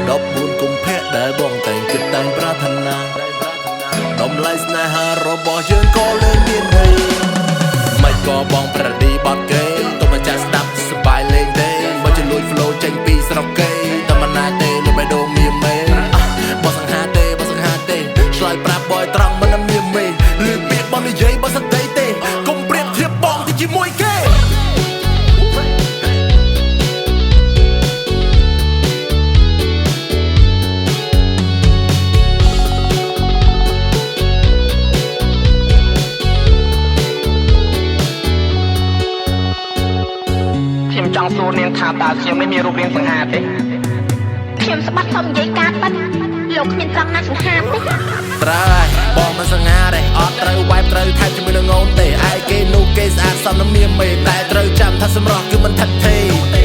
ដប់4កុម្ភៈដែលបងតែងគិតតែងប្រាថ្នាតម្លៃស្នេហារបស់យើងក៏លែងមានន័យមិនក៏បងប្រឌីបត់គេទុំម្ចាស់ស្ដាប់សប្បាយលេងទេបើជលួយ flow ចេញពីស្រុកគេតែមិនណាទេលុបបេះដូងមានមេបើសង្ហាទេឆ្លើយប្រាប់បយត្រង់មិនមានមេលឺពាក្យបងនិយាយបើសន្តិទេកុំប្រៀបធៀបបងទៅជាមួយគេខ្ញុំចង់សួរនាងថាតើខ្ញុំមិនមានរូបរាងសង្ហាទេខ្ញុំស្បាត់សុំនិយាយការប៉ិនលោកគ្មានចង់ណាស់សង្ហាទេត្រូវហើយបងមិនសង្ហាទេអត់ត្រូវវាយត្រូវថែមជាមួយនឹងអូនទេឯគេនោះគេស្អាតសំនឹងមានមេតែត្រូវចាំថាសម្រស់គឺមិនថិតទេ